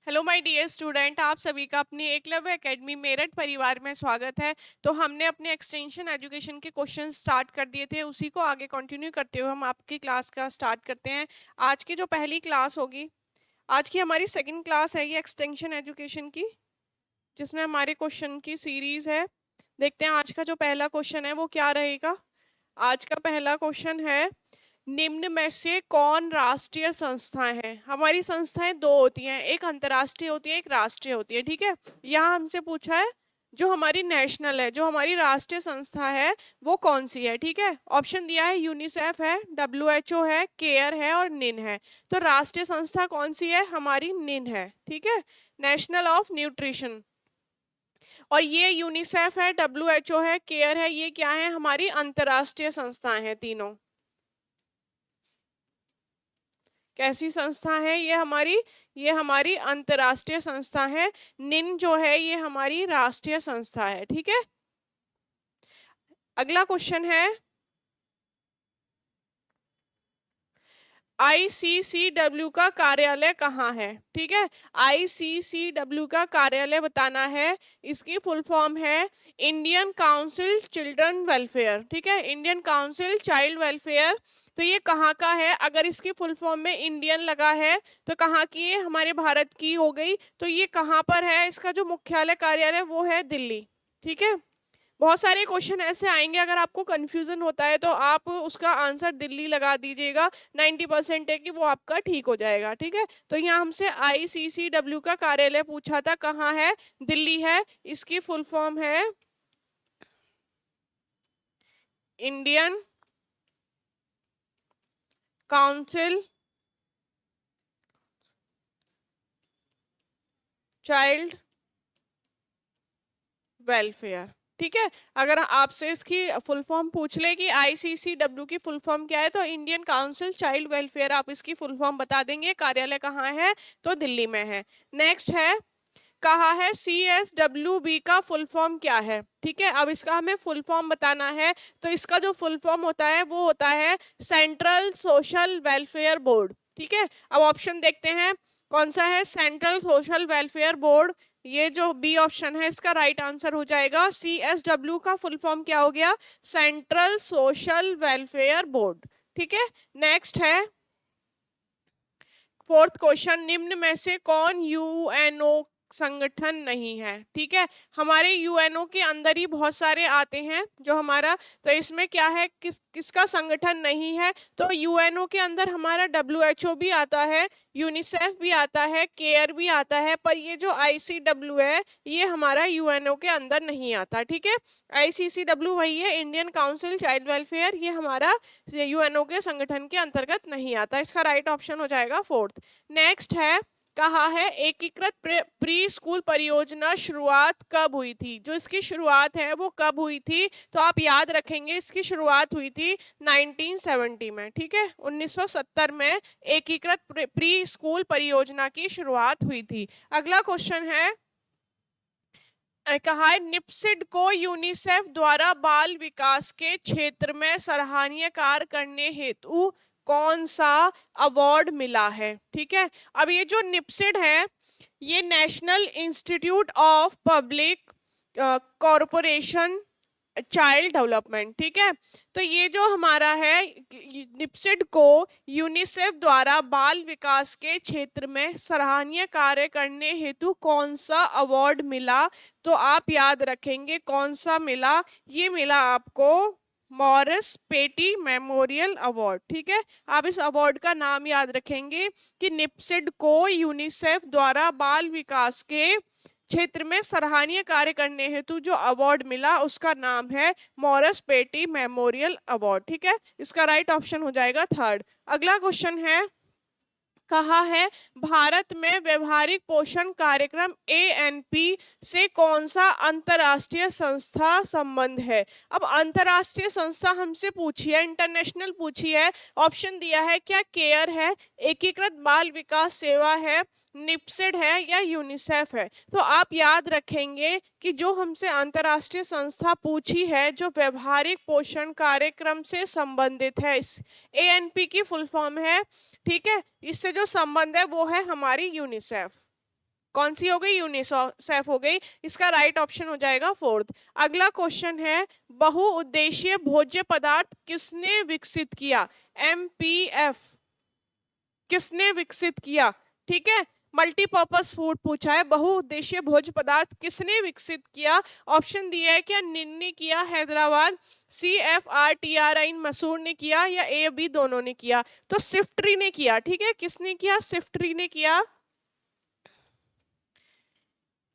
Hello my dear student, आप सभी का अपनी एकलव्य एकेडमी मेरठ परिवार में स्वागत है। तो हमने अपने एक्सटेंशन एजुकेशन के क्वेश्चन स्टार्ट कर दिए थे, उसी को आगे कंटिन्यू करते हुए हम आपकी क्लास का स्टार्ट करते हैं। आज की जो पहली क्लास होगी, आज की हमारी सेकंड क्लास है ये एक्सटेंशन एजुकेशन की, जिसमें हमारे क्वेश्चन की सीरीज है। देखते हैं आज का जो पहला क्वेश्चन है वो क्या रहेगा। आज का पहला क्वेश्चन है, निम्न में से कौन राष्ट्रीय संस्थाएं हैं। हमारी संस्थाएं दो होती हैं, एक अंतर्राष्ट्रीय होती है, एक राष्ट्रीय होती है। ठीक है, यहाँ हमसे पूछा है जो हमारी नेशनल है, जो हमारी राष्ट्रीय संस्था है वो कौन सी है। ठीक है, ऑप्शन दिया है यूनिसेफ है, WHO है, केयर है और निन है। तो राष्ट्रीय संस्था कौन सी है, हमारी निन है। ठीक है, नेशनल ऑफ न्यूट्रिशन। और ये यूनिसेफ है, WHO है, केयर है, ये क्या है, हमारी अंतर्राष्ट्रीय संस्थाएं हैं तीनों। कैसी संस्था है ये हमारी अंतर्राष्ट्रीय संस्था है। निन जो है ये हमारी राष्ट्रीय संस्था है। ठीक है, अगला क्वेश्चन है, ICCW का कार्यालय कहाँ है। ठीक है, ICCW का कार्यालय बताना है। इसकी फुल फॉर्म है इंडियन काउंसिल चिल्ड्रन वेलफेयर। ठीक है, इंडियन काउंसिल चाइल्ड वेलफेयर। तो ये कहाँ का है, अगर इसकी फुल फॉर्म में इंडियन लगा है तो कहाँ की है, हमारे भारत की हो गई। तो ये कहाँ पर है, इसका जो मुख्यालय कार्यालय वो है दिल्ली। ठीक है, बहुत सारे क्वेश्चन ऐसे आएंगे, अगर आपको कंफ्यूजन होता है तो आप उसका आंसर दिल्ली लगा दीजिएगा, 90% है कि वो आपका ठीक हो जाएगा। ठीक है, तो यहाँ हमसे ICCW का कार्यालय पूछा था, कहाँ है, दिल्ली है। इसकी फुल फॉर्म है इंडियन काउंसिल चाइल्ड वेलफेयर। ठीक है, अगर आपसे इसकी फुल फॉर्म पूछ ले कि ICCW की फुल फॉर्म क्या है, तो इंडियन काउंसिल चाइल्ड वेलफेयर आप इसकी फुल फॉर्म बता देंगे। कार्यालय कहाँ है, तो दिल्ली में है। नेक्स्ट है, कहा है CSWB का फुल फॉर्म क्या है। ठीक है, अब इसका हमें फुल फॉर्म बताना है। तो इसका जो फुल फॉर्म होता है वो होता है सेंट्रल सोशल वेलफेयर बोर्ड। ठीक है, अब ऑप्शन देखते हैं कौन सा है, सेंट्रल सोशल वेलफेयर बोर्ड। ये जो बी ऑप्शन है इसका राइट आंसर हो जाएगा। CSW का फुल फॉर्म क्या हो गया, सेंट्रल सोशल वेलफेयर बोर्ड। ठीक है, नेक्स्ट है फोर्थ क्वेश्चन, निम्न में से कौन UNO संगठन नहीं है। ठीक है, हमारे UNO के अंदर ही बहुत सारे आते हैं जो हमारा, तो इसमें क्या है, किसका संगठन नहीं है। तो UNO के अंदर हमारा WHO भी आता है, यूनिसेफ भी आता है, केयर भी आता है, पर ये जो ICW है ये हमारा UNO के अंदर नहीं आता। ठीक है, ICCW वही है, इंडियन काउंसिल चाइल्ड वेलफेयर, ये हमारा UNO के संगठन के अंतर्गत नहीं आता। इसका राइट ऑप्शन हो जाएगा फोर्थ। नेक्स्ट है, कहा है एकीकृत प्री स्कूल परियोजना शुरुआत कब हुई थी। जो इसकी शुरुआत है वो कब हुई थी, तो आप याद रखेंगे इसकी शुरुआत हुई थी 1970 में। ठीक है, 1970 में एकीकृत प्री स्कूल परियोजना की शुरुआत हुई थी। अगला क्वेश्चन है, कहा है निप्सिड को यूनिसेफ द्वारा बाल विकास के क्षेत्र में सराहनीय कार्य करने हेतु कौन सा अवार्ड मिला है। ठीक है, अब ये जो निप्सिड है ये national institute of public corporation child development. ठीक है, तो ये जो हमारा है निप्सिड को यूनिसेफ द्वारा बाल विकास के क्षेत्र में सराहनीय कार्य करने हेतु कौन सा अवार्ड मिला, तो आप याद रखेंगे कौन सा मिला, ये मिला आपको मॉरिस पेटी मेमोरियल अवार्ड। ठीक है, आप इस अवार्ड का नाम याद रखेंगे कि निप्सिड को यूनिसेफ द्वारा बाल विकास के क्षेत्र में सराहनीय कार्य करने हेतु जो अवार्ड मिला उसका नाम है मॉरिस पेटी मेमोरियल अवार्ड। ठीक है, इसका राइट ऑप्शन हो जाएगा थर्ड। अगला क्वेश्चन है, कहा है भारत में व्यवहारिक पोषण कार्यक्रम ANP से कौन सा अंतरराष्ट्रीय संस्था संबंध है। अब अंतरराष्ट्रीय संस्था हमसे पूछी है, इंटरनेशनल पूछी है, ऑप्शन दिया है क्या केयर है, एकीकृत बाल विकास सेवा है, निप्सिड है या यूनिसेफ है। तो आप याद रखेंगे कि जो हमसे अंतरराष्ट्रीय संस्था पूछी है जो व्यवहारिक पोषण कार्यक्रम से संबंधित है, इस ANP की फुल फॉर्म है। ठीक है, इससे जो संबंध है वो है हमारी यूनिसेफ। कौन सी हो गई, यूनिसेफ हो गई। इसका राइट ऑप्शन हो जाएगा फोर्थ। अगला क्वेश्चन है, बहुउद्देशीय भोज्य पदार्थ किसने विकसित किया? MPF किसने विकसित किया? ठीक है, मल्टीपर्पज फूड पूछा है, बहुउद्देशीय भोज्य पदार्थ किसने विकसित किया? ऑप्शन दिया है क्या, निन ने किया हैदराबाद, CFRTRI मसूर ने किया, या A B दोनों ने किया? तो सिफ्ट्री ने किया। ठीक है, किसने किया? सिफ्ट्री ने किया।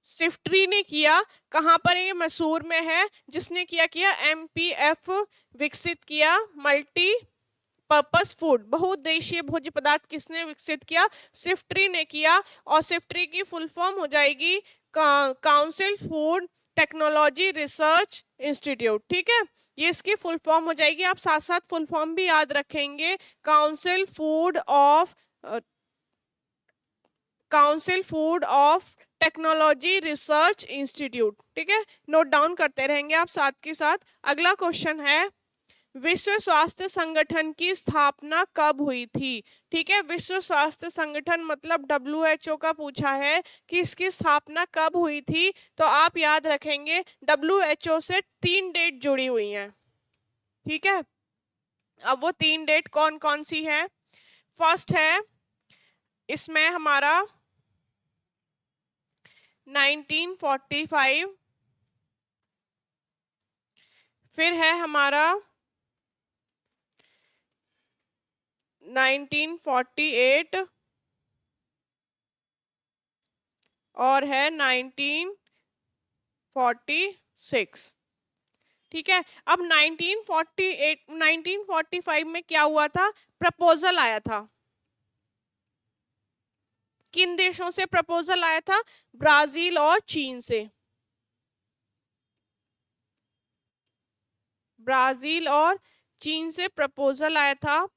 सिफ्ट्री ने किया। कहां पर ये? मसूर में है। जिसने किया MPF विकसित किया, मल्टी पर्पस फूड, बहुउद्देशीय भोज्य पदार्थ किसने विकसित किया? सिफ्ट्री ने किया। और सिफ्ट्री की फुल फॉर्म हो जाएगी council food technology research institute. ठीक है, ये इसकी फुल फॉर्म हो जाएगी। आप साथ साथ फुल फॉर्म भी याद रखेंगे, council food of technology research institute. ठीक है, नोट डाउन करते रहेंगे आप साथ के साथ। अगला क्वेश्चन है, विश्व स्वास्थ्य संगठन की स्थापना कब हुई थी? ठीक है, विश्व स्वास्थ्य संगठन मतलब WHO का पूछा है कि इसकी स्थापना कब हुई थी। तो आप याद रखेंगे WHO से 3 डेट जुड़ी हुई हैं। ठीक है, अब वो 3 डेट कौन कौन सी है? फर्स्ट है इसमें हमारा 1945, फिर है हमारा 1948 और है 1946। ठीक है, अब 1945 में क्या हुआ था? प्रपोजल आया था। किन देशों से प्रपोजल आया था? ब्राजील और चीन से। ब्राजील और चीन से प्रपोजल आया था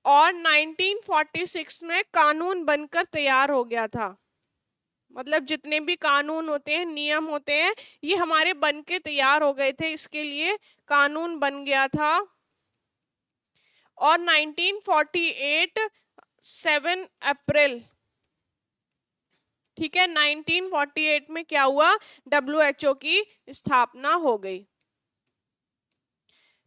और 1946 में कानून बनकर तैयार हो गया था। मतलब जितने भी कानून होते हैं, नियम होते हैं, ये हमारे बन के तैयार हो गए थे, इसके लिए कानून बन गया था। और 1948 7 अप्रैल, ठीक है, 1948 में क्या हुआ? WHO की स्थापना हो गई।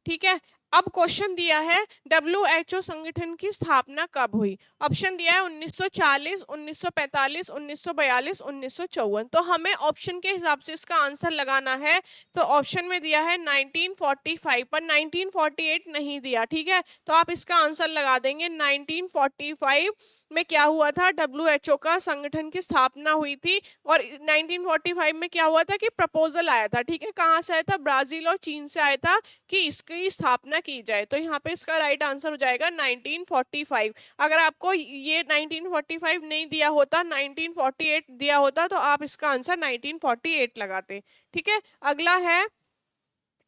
ठीक है, अब क्वेश्चन दिया है WHO संगठन की स्थापना कब हुई? ऑप्शन दिया है 1940, 1945, 1942, 1954। तो हमें ऑप्शन के हिसाब से इसका आंसर लगाना है। तो ऑप्शन में दिया है 1945, पर 1948 नहीं दिया। ठीक है, तो आप इसका आंसर लगा देंगे 1945 में क्या हुआ था? WHO का संगठन की स्थापना हुई थी। और 1945 में क्या हुआ था कि प्रपोजल आया था। ठीक है, कहाँ से आया था? ब्राजील और चीन से आया था कि इसकी स्थापना की जाए। तो यहाँ पे इसका राइट आंसर हो जाएगा 1945। अगर आपको ये 1945 नहीं दिया होता, 1948 दिया होता, तो आप इसका आंसर 1948 लगाते। ठीक है, अगला है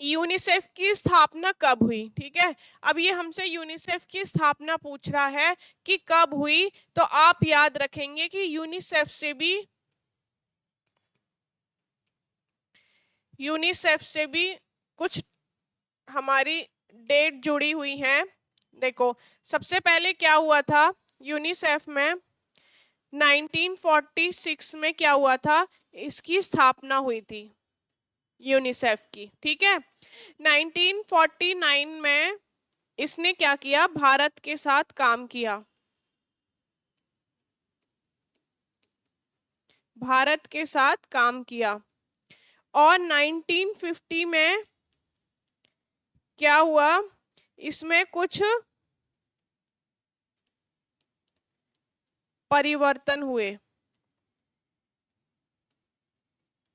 यूनिसेफ की स्थापना कब हुई? ठीक है, अब ये हमसे यूनिसेफ की स्थापना पूछ रहा है कि कब हुई। तो आप याद रखेंगे कि यूनिसेफ से भी कुछ हमारी डेट जुड़ी हुई है। देखो, सबसे पहले क्या हुआ था यूनिसेफ में? 1946 में क्या हुआ था? इसकी स्थापना हुई थी यूनिसेफ की। ठीक है, 1949 में इसने क्या किया? भारत के साथ काम किया। भारत के साथ काम किया। और 1950 में क्या हुआ? इसमें कुछ परिवर्तन हुए।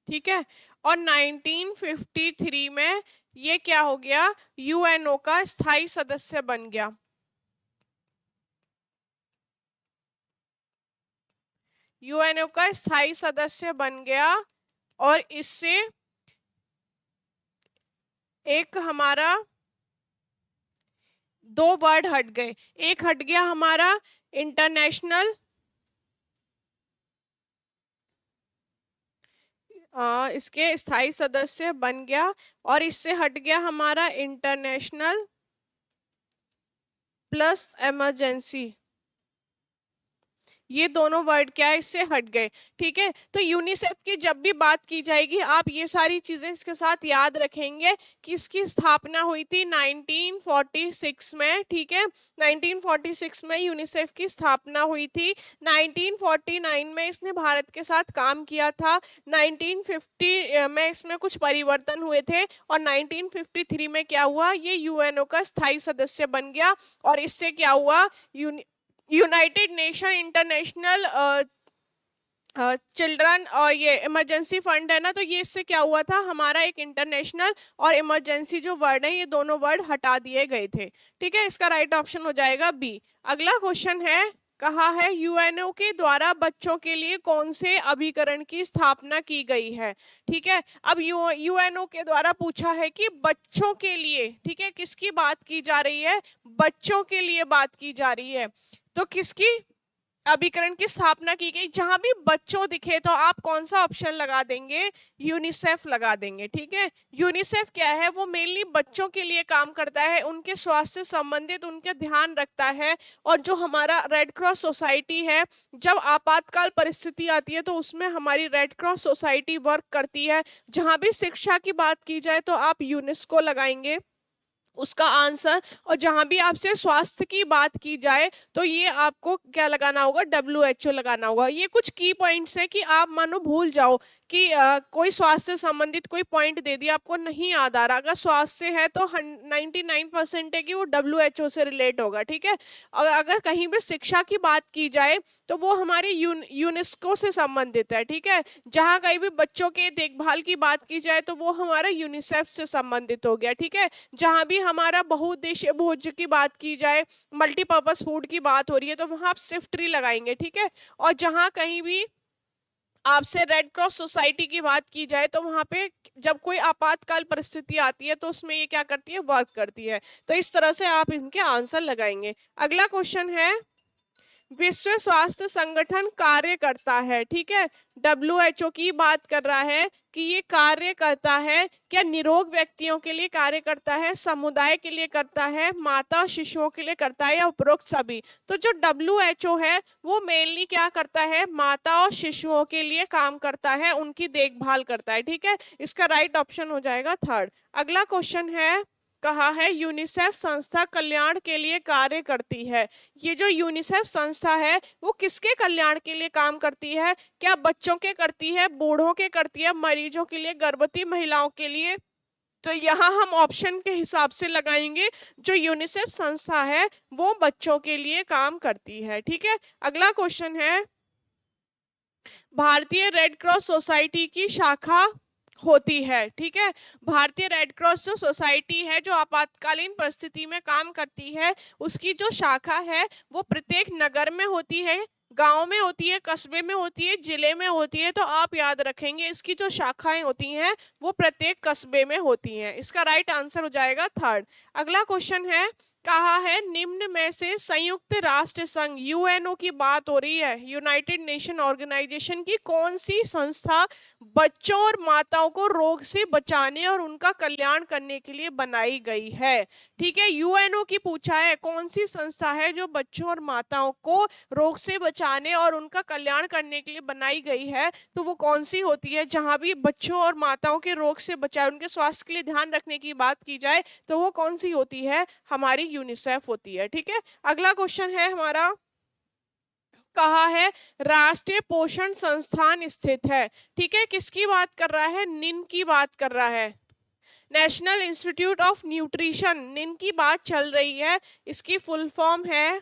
ठीक है, और 1953 में ये क्या हो गया? UNO का स्थायी सदस्य बन गया। UNO का स्थायी सदस्य बन गया। और इससे एक हमारा 2 वर्ड हट गए। एक हट गया हमारा इंटरनेशनल, इसके स्थायी सदस्य बन गया। और इससे हट गया हमारा इंटरनेशनल प्लस इमरजेंसी। ये दोनों वर्ड क्या है, इससे हट गए। ठीक है, तो यूनिसेफ की जब भी बात की जाएगी आप ये सारी चीजें इसके साथ याद रखेंगे कि इसकी स्थापना हुई थी 1946 में। ठीक है, 1946 में यूनिसेफ की स्थापना हुई थी। 1949 में इसने भारत के साथ काम किया था। 1950 में इसमें कुछ परिवर्तन हुए थे और 1953 में क्या हुआ, ये यूएनओ का स्थायी सदस्य बन गया। और इससे क्या हुआ, यूनाइटेड नेशन इंटरनेशनल चिल्ड्रन और ये इमरजेंसी फंड है ना, तो ये इससे क्या हुआ था, हमारा एक इंटरनेशनल और इमरजेंसी जो वर्ड है ये दोनों वर्ड हटा दिए गए थे। ठीक है, इसका राइट ऑप्शन हो जाएगा बी। अगला क्वेश्चन है, कहा है यूएनओ के द्वारा बच्चों के लिए कौन से अभिकरण की स्थापना की गई है। ठीक है, अब यूएनओ के द्वारा पूछा है कि बच्चों के लिए, ठीक है, किसकी बात की जा रही है, बच्चों के लिए बात की जा रही है। तो किसकी अभिकरण की स्थापना की गई, जहां भी बच्चों दिखे तो आप कौन सा ऑप्शन लगा देंगे, यूनिसेफ लगा देंगे। ठीक है, यूनिसेफ क्या है, वो मेनली बच्चों के लिए काम करता है, उनके स्वास्थ्य से संबंधित उनका ध्यान रखता है। और जो हमारा रेड क्रॉस सोसाइटी है, जब आपातकाल परिस्थिति आती है तो उसमें हमारी रेड क्रॉस सोसाइटी वर्क करती है। जहां भी शिक्षा की बात की जाए तो आप यूनेस्को लगाएंगे उसका आंसर। और जहां भी आपसे स्वास्थ्य की बात की जाए तो ये आपको क्या लगाना होगा, WHO लगाना होगा। ये कुछ की पॉइंट्स है कि आप मानो भूल जाओ कि कोई स्वास्थ्य से संबंधित कोई पॉइंट दे दिया आपको नहीं याद आ रहा, अगर स्वास्थ्य से है तो 99% है कि वो WHO से रिलेट होगा। ठीक है, और अगर कहीं भी शिक्षा की बात की जाए तो वो हमारे यूनेस्को से संबंधित है। ठीक है, जहाँ कहीं भी बच्चों के देखभाल की बात की जाए तो वो हमारा यूनिसेफ से संबंधित हो गया। ठीक है, जहाँ भी हमारा बहुउद्देशीय भोज्य की बात की जाए, मल्टीपर्पज फूड की बात हो रही है तो वहां आप सिर्फ ट्री लगाएंगे। ठीक है, और जहां कहीं भी आपसे रेड क्रॉस सोसाइटी की बात की जाए तो वहां पे जब कोई आपातकाल परिस्थिति आती है तो उसमें ये क्या करती है, वर्क करती है। तो इस तरह से आप इनके आंसर लगाएंगे। अगला क्वेश्चन है, विश्व स्वास्थ्य संगठन कार्य करता है, ठीक है, WHO की बात कर रहा है कि ये कार्य करता है, क्या निरोग व्यक्तियों के लिए कार्य करता है, समुदाय के लिए करता है, माता शिशुओं के लिए करता है, या उपरोक्त सभी। तो जो WHO है वो मेनली क्या करता है, माता और शिशुओं के लिए काम करता है, उनकी देखभाल करता है। ठीक है, इसका राइट ऑप्शन हो जाएगा थर्ड। अगला क्वेश्चन है, कहा है यूनिसेफ संस्था कल्याण के लिए कार्य करती है। ये जो यूनिसेफ संस्था है वो किसके कल्याण के लिए काम करती है, क्या बच्चों के करती है, बूढ़ों के करती है, मरीजों के लिए, गर्भवती महिलाओं के लिए। तो यहाँ हम ऑप्शन के हिसाब से लगाएंगे, जो यूनिसेफ संस्था है वो बच्चों के लिए काम करती है। ठीक है, अगला क्वेश्चन है, भारतीय रेड क्रॉस सोसाइटी की शाखा होती है। ठीक है, भारतीय रेड क्रॉस जो सोसाइटी है जो आपातकालीन परिस्थिति में काम करती है, उसकी जो शाखा है वो प्रत्येक नगर में होती है, गांव में होती है, कस्बे में होती है, जिले में होती है। तो आप याद रखेंगे इसकी जो शाखाएं होती हैं वो प्रत्येक कस्बे में होती हैं। इसका राइट आंसर हो जाएगा थर्ड। अगला क्वेश्चन है, कहा है निम्न में से संयुक्त राष्ट्र संघ यूएनओ की बात हो रही है, यूनाइटेड नेशन ऑर्गेनाइजेशन की कौन सी संस्था बच्चों और माताओं को रोग से बचाने और उनका कल्याण करने के लिए बनाई गई है। ठीक है, यूएनओ की पूछा है कौन सी संस्था है जो बच्चों और माताओं को रोग से बचाने और उनका कल्याण करने के लिए बनाई गई है। तो वो कौन सी होती है, जहां भी बच्चों और माताओं के रोग से बचाए, उनके स्वास्थ्य के लिए ध्यान रखने की बात की जाए तो वो कौन सी होती है, हमारी यूनिसेफ होती है। ठीक है, अगला क्वेश्चन है हमारा, कहा है राष्ट्रीय पोषण संस्थान स्थित है। ठीक है, किसकी बात कर रहा है, निन की बात कर रहा है, नेशनल इंस्टीट्यूट ऑफ न्यूट्रिशन, निन की बात चल रही है। इसकी फुल फॉर्म है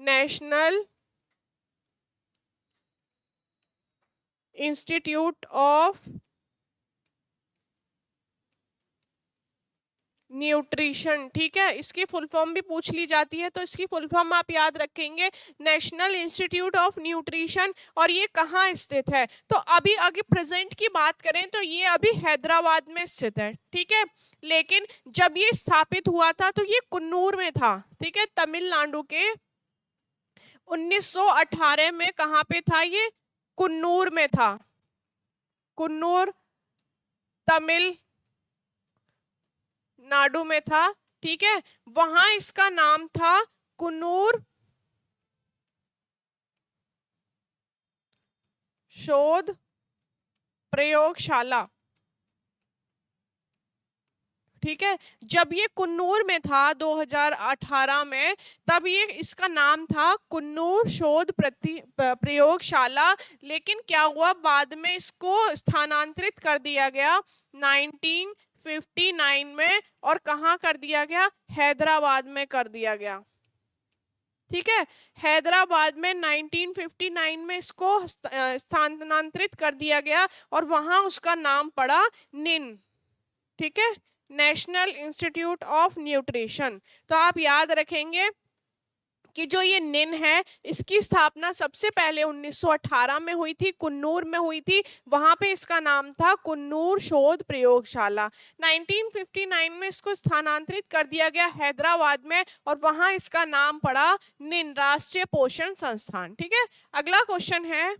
नेशनल इंस्टीट्यूट ऑफ न्यूट्रिशन। ठीक है, इसकी फुल फॉर्म भी पूछ ली जाती है तो इसकी फुल फॉर्म आप याद रखेंगे, नेशनल इंस्टीट्यूट ऑफ न्यूट्रिशन। और ये कहाँ स्थित है, तो अभी आगे प्रेजेंट की बात करें तो ये अभी हैदराबाद में स्थित है। ठीक है, लेकिन जब ये स्थापित हुआ था तो ये कुन्नूर में था। ठीक है, तमिलनाडु के 1918 में कहाँ पे था, ये कुन्नूर में था, कुन्नूर तमिल नाडु में था। ठीक है, वहां इसका नाम था कुन्नूर शोध प्रयोगशाला। ठीक है, जब ये कुन्नूर में था 2018 में, तब ये इसका नाम था कुन्नूर शोध प्रयोगशाला। लेकिन क्या हुआ, बाद में इसको स्थानांतरित कर दिया गया 1959 में, और कहाँ कर दिया गया, हैदराबाद में कर दिया गया। ठीक है, हैदराबाद में 1959 में इसको स्थानांतरित कर दिया गया और वहां उसका नाम पड़ा निन। ठीक है, नेशनल इंस्टीट्यूट ऑफ न्यूट्रिशन। तो आप याद रखेंगे कि जो ये निन है, इसकी स्थापना सबसे पहले 1918 में हुई थी, कुन्नूर में हुई थी। वहां पे इसका नाम था कुन्नूर शोध प्रयोगशाला। 1959 में इसको स्थानांतरित कर दिया गया हैदराबाद में, और वहां इसका नाम पड़ा निन, राष्ट्रीय पोषण संस्थान। ठीक है, अगला क्वेश्चन है,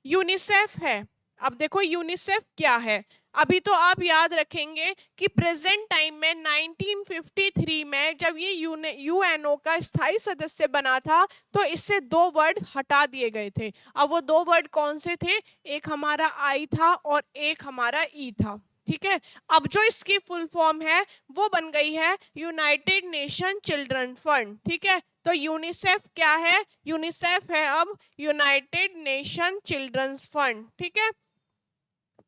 यूनिसेफ है। अब देखो यूनिसेफ क्या है। अभी तो आप याद रखेंगे कि प्रेजेंट टाइम में 1953 में जब ये यूएनओ का स्थायी सदस्य बना था, तो इससे 2 वर्ड हटा दिए गए थे। अब वो 2 वर्ड कौन से थे, एक हमारा आई था और एक हमारा ई था। ठीक है, अब जो इसकी फुल फॉर्म है वो बन गई है यूनाइटेड नेशन चिल्ड्रन फंड। ठीक है, तो यूनिसेफ क्या है, यूनिसेफ है अब यूनाइटेड नेशन चिल्ड्रंस फंड। ठीक है,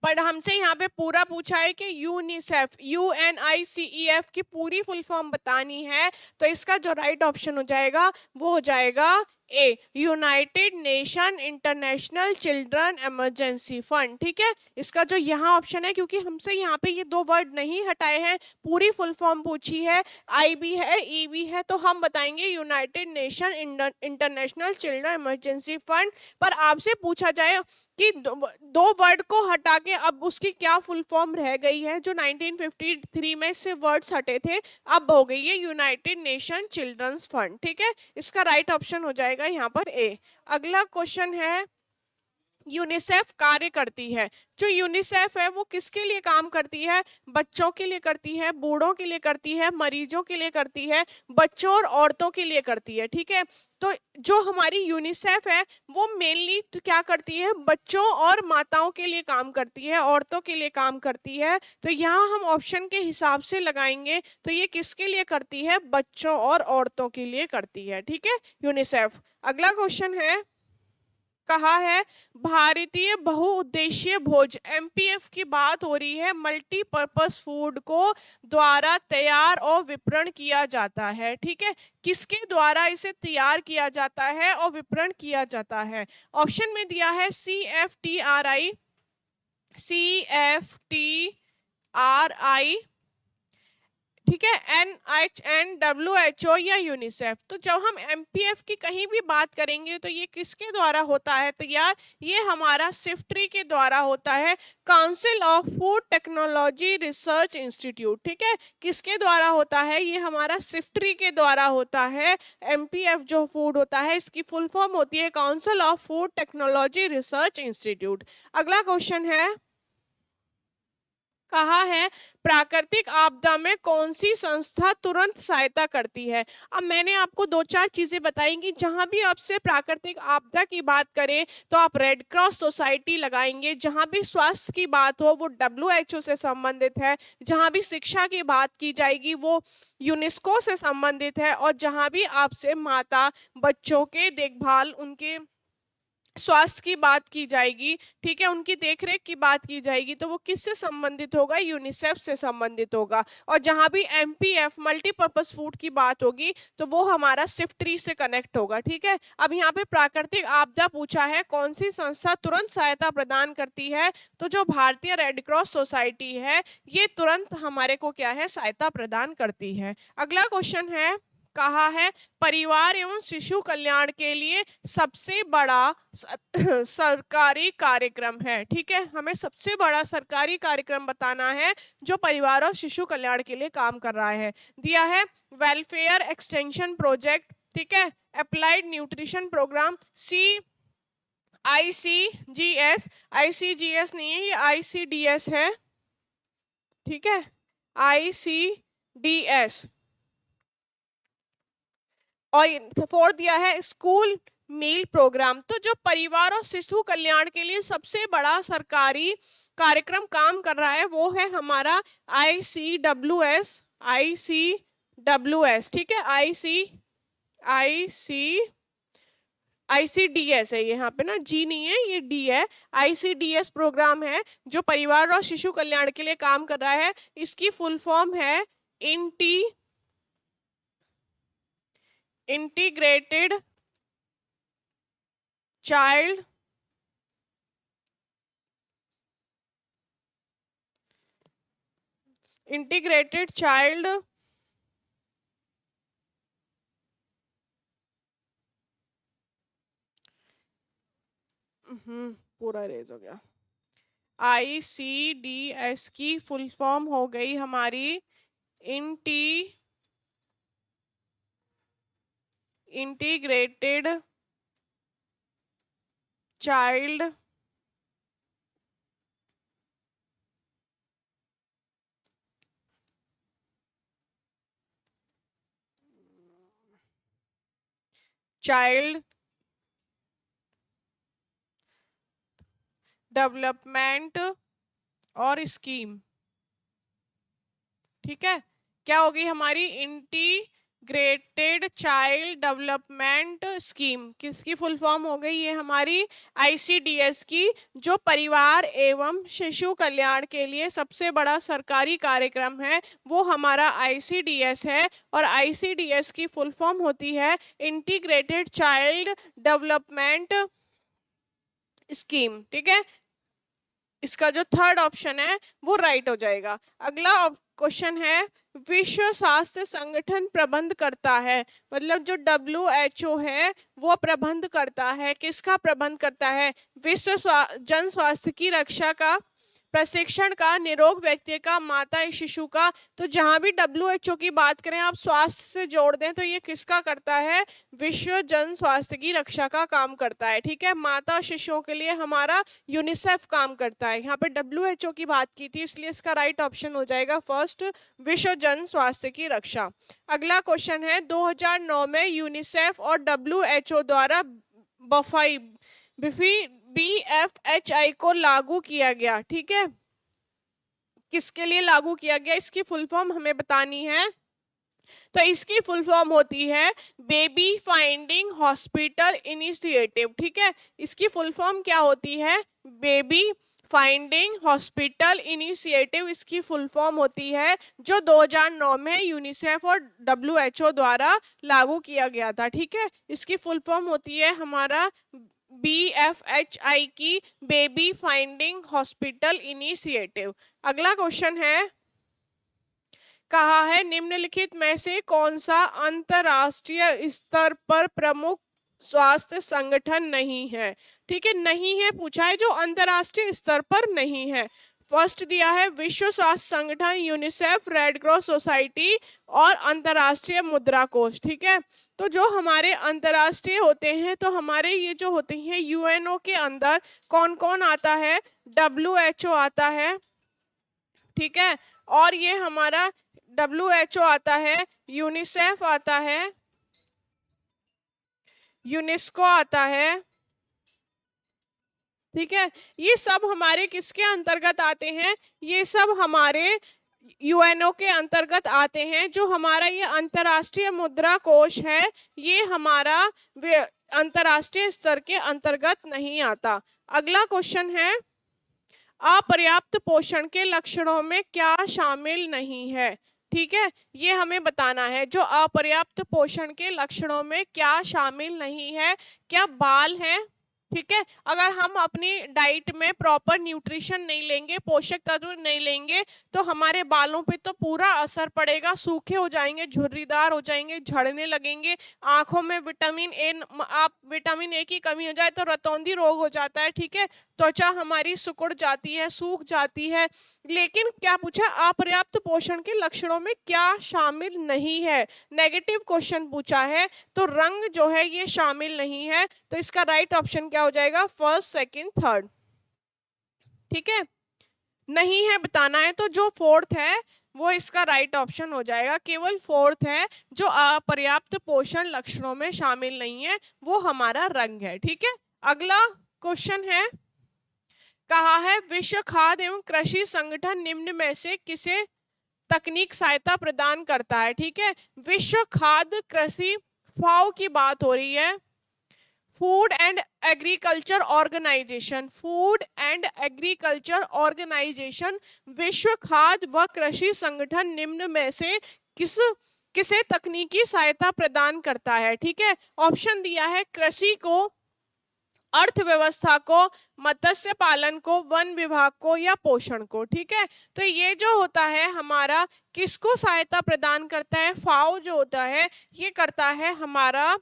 पर हमसे यहाँ पे पूरा पूछा है कि यूनिसेफ, UNICEF की पूरी फुल फॉर्म बतानी है, तो इसका जो राइट ऑप्शन हो जाएगा वो हो जाएगा ए, united nation international children emergency fund. ठीक है, इसका जो यहाँ ऑप्शन है, क्योंकि हमसे यहाँ पे ये 2 वर्ड नहीं हटाए हैं, पूरी फुल फॉर्म पूछी है, आई भी है ई भी है, तो हम बताएंगे United nation international children emergency fund. पर आपसे पूछा जाए कि 2 वर्ड को हटा के अब उसकी क्या फुल फॉर्म रह गई है, जो 1953 में से वर्ड्स हटे थे, अब हो गई है यूनाइटेड नेशन चिल्ड्रंस फंड। ठीक है, इसका राइट ऑप्शन हो जाएगा यहाँ पर ए। अगला क्वेश्चन है, यूनिसेफ कार्य करती है। जो यूनिसेफ है वो किसके लिए काम करती है, बच्चों के लिए करती है, बूढ़ों के लिए करती है, मरीजों के लिए करती है, बच्चों और औरतों के लिए करती है। ठीक है, तो जो हमारी यूनिसेफ है वो मेनली तो क्या करती है, बच्चों और माताओं के लिए काम करती है, औरतों के लिए काम करती है। तो यहाँ हम ऑप्शन के हिसाब से लगाएंगे, तो ये किसके लिए करती है, बच्चों और औरतों के लिए करती है। ठीक है, यूनिसेफ। अगला क्वेश्चन है, कहा है भारतीय बहुउद्देशीय भोज, MPF की बात हो रही है, मल्टीपर्पस फूड को द्वारा तैयार और विपणन किया जाता है। ठीक है, किसके द्वारा इसे तैयार किया जाता है और विपणन किया जाता है। ऑप्शन में दिया है CFTRI, CFTRI, ठीक है, NHN, WHO या यूनिसेफ। तो जब हम MPF की कहीं भी बात करेंगे तो ये किसके द्वारा होता है, तो यार ये हमारा सिफ्ट्री के द्वारा होता है, council of food technology research institute. ठीक है, किसके द्वारा होता है, ये हमारा सिफ्ट्री के द्वारा होता है। MPF जो फूड होता है इसकी फुल फॉर्म होती है council of food technology research institute. अगला क्वेश्चन है, कहा है प्राकृतिक आपदा में कौन सी संस्था तुरंत सहायता करती है। अब मैंने आपको 2-4 चीजें बताई कि जहां भी आपसे प्राकृतिक आपदा की बात करें तो आप रेड क्रॉस सोसाइटी लगाएंगे, जहां भी स्वास्थ्य की बात हो वो WHO से संबंधित है, जहां भी शिक्षा की बात की जाएगी वो यूनेस्को से संबंधित है, और जहां भी आपसे माता बच्चों के देखभाल, उनके स्वास्थ्य की बात की जाएगी, ठीक है, उनकी देखरेख की बात की जाएगी, तो वो किससे संबंधित होगा, यूनिसेफ से संबंधित होगा। और जहां भी MPF मल्टीपर्पस फूड की बात होगी तो वो हमारा सिफ्ट्री से कनेक्ट होगा। ठीक है, अब यहाँ पे प्राकृतिक आपदा पूछा है कौन सी संस्था तुरंत सहायता प्रदान करती है, तो जो भारतीय रेड क्रॉस सोसाइटी है ये तुरंत हमारे को क्या है, सहायता प्रदान करती है। अगला क्वेश्चन है, कहा है परिवार एवं शिशु कल्याण के लिए सबसे बड़ा सरकारी कार्यक्रम है। ठीक है, हमें सबसे बड़ा सरकारी कार्यक्रम बताना है जो परिवार और शिशु कल्याण के लिए काम कर रहा है। दिया है वेलफेयर एक्सटेंशन प्रोजेक्ट, ठीक है, अप्लाइड न्यूट्रिशन प्रोग्राम, ICGS नहीं है, ये ICDS है। ठीक है, ICDS, और फोर्थ दिया है स्कूल मील प्रोग्राम। तो जो परिवार और शिशु कल्याण के लिए सबसे बड़ा सरकारी कार्यक्रम काम कर रहा है वो है हमारा ICWS, ठीक है, ICDS है, यहाँ पे ना जी नहीं है, ये डी है। ICDS प्रोग्राम है जो परिवार और शिशु कल्याण के लिए काम कर रहा है। इसकी फुल फॉर्म है इंटीग्रेटेड चाइल्ड पूरा रेज हो गया। ICDS की फुल फॉर्म हो गई हमारी इंटीग्रेटेड चाइल्ड डेवलपमेंट और स्कीम, ठीक है। क्या होगी हमारी इंटीग्रेटेड चाइल्ड डेवलपमेंट स्कीम, किसकी फुल फॉर्म हो गई ये हमारी ICDS की, जो परिवार एवं शिशु कल्याण के लिए सबसे बड़ा सरकारी कार्यक्रम है वो हमारा ICDS है। और ICDS की फुल फॉर्म होती है इंटीग्रेटेड चाइल्ड डेवलपमेंट स्कीम, ठीक है। इसका जो थर्ड ऑप्शन है वो राइट हो जाएगा। अगला क्वेश्चन है विश्व स्वास्थ्य संगठन प्रबंध करता है, मतलब जो WHO है वो प्रबंध करता है, किसका प्रबंध करता है? विश्व जन स्वास्थ्य की रक्षा का, प्रशिक्षण का, निरोग व्यक्ति का, माता शिशु का। तो जहां भी WHO की बात करें आप स्वास्थ्य से जोड़ दें तो ये किसका करता है? विश्व जन स्वास्थ्य की रक्षा का काम करता है, ठीक है। माता शिशुओं के लिए हमारा यूनिसेफ काम करता है। यहाँ पे WHO की बात की थी इसलिए इसका राइट ऑप्शन हो जाएगा फर्स्ट, विश्व जन स्वास्थ्य की रक्षा। अगला क्वेश्चन है 2009 में यूनिसेफ और WHO द्वारा BFHI को लागू किया गया, ठीक है। किसके लिए लागू किया गया इसकी फुल फॉर्म हमें बतानी है। तो इसकी फुल फॉर्म होती है बेबी फाइंडिंग हॉस्पिटल इनिशिएटिव, ठीक है। इसकी फुल फॉर्म क्या होती है? बेबी फाइंडिंग हॉस्पिटल इनिशिएटिव इसकी फुल फॉर्म होती है, जो 2009 में यूनिसेफ और WHO द्वारा लागू किया गया था, ठीक है। इसकी फुल फॉर्म होती है हमारा BFHI की, बेबी फाइंडिंग हॉस्पिटल इनिशिएटिव। अगला क्वेश्चन है, कहा है निम्नलिखित में से कौन सा अंतरराष्ट्रीय स्तर पर प्रमुख स्वास्थ्य संगठन नहीं है, ठीक है। नहीं है पूछा है, जो अंतरराष्ट्रीय स्तर पर नहीं है। फर्स्ट दिया है विश्व स्वास्थ्य संगठन, यूनिसेफ, रेड क्रॉस सोसाइटी और अंतरराष्ट्रीय मुद्रा कोष, ठीक है। तो जो हमारे अंतरराष्ट्रीय होते हैं तो हमारे ये जो होते हैं UNO के अंदर कौन कौन आता है? WHO आता है, ठीक है। और ये हमारा WHO आता है, यूनिसेफ आता है, यूनेस्को आता है, ठीक है। ये सब हमारे किसके अंतर्गत आते हैं? ये सब हमारे UNO के अंतर्गत आते हैं। जो हमारा ये अंतरराष्ट्रीय मुद्रा कोष है ये हमारा अंतरराष्ट्रीय स्तर के अंतर्गत नहीं आता। अगला क्वेश्चन है, अपर्याप्त पोषण के लक्षणों में क्या शामिल नहीं है, ठीक है। ये हमें बताना है, जो अपर्याप्त पोषण के लक्षणों में क्या शामिल नहीं है। क्या बाल है? ठीक है, अगर हम अपनी डाइट में प्रॉपर न्यूट्रिशन नहीं लेंगे, पोषक तत्व नहीं लेंगे तो हमारे बालों पे तो पूरा असर पड़ेगा, सूखे हो जाएंगे, झुर्रीदार हो जाएंगे, झड़ने लगेंगे। आंखों में विटामिन ए की कमी हो जाए तो रतौंधी रोग हो जाता है, ठीक है। त्वचा हमारी सिकुड़ जाती है, सूख जाती है। लेकिन क्या पूछा? अपर्याप्त पोषण के लक्षणों में क्या शामिल नहीं है, नेगेटिव क्वेश्चन पूछा है। तो रंग जो है ये शामिल नहीं है, तो इसका राइट ऑप्शन क्या हो जाएगा? फर्स्ट, सेकंड, थर्ड, ठीक है। नहीं है बताना है, तो जो फोर्थ है वो इसका राइट ऑप्शन हो जाएगा। केवल फोर्थ है जो अपर्याप्त पोषण लक्षणों में शामिल नहीं है, वो हमारा रंग है। ठीक है, अगला क्वेश्चन है, कहा है विश्व खाद्य एवं कृषि संगठन निम्न में से किसे तकनीक सहायता प्रदान करता है। ठीक है, विश्व खाद्य कृषि फाओ की बात हो रही है, food and agriculture organisation, food and agriculture organisation विश्व खाद्य व कृषि संगठन निम्न में से किसे तकनीकी सहायता प्रदान करता है। ठीक है, ऑप्शन दिया है कृषि को, अर्थव्यवस्था को, मत्स्य पालन को, वन विभाग को या पोषण को। ठीक है, तो ये जो होता है हमारा किसको सहायता प्रदान करता है, फाओ जो होता है ये करता है हमारा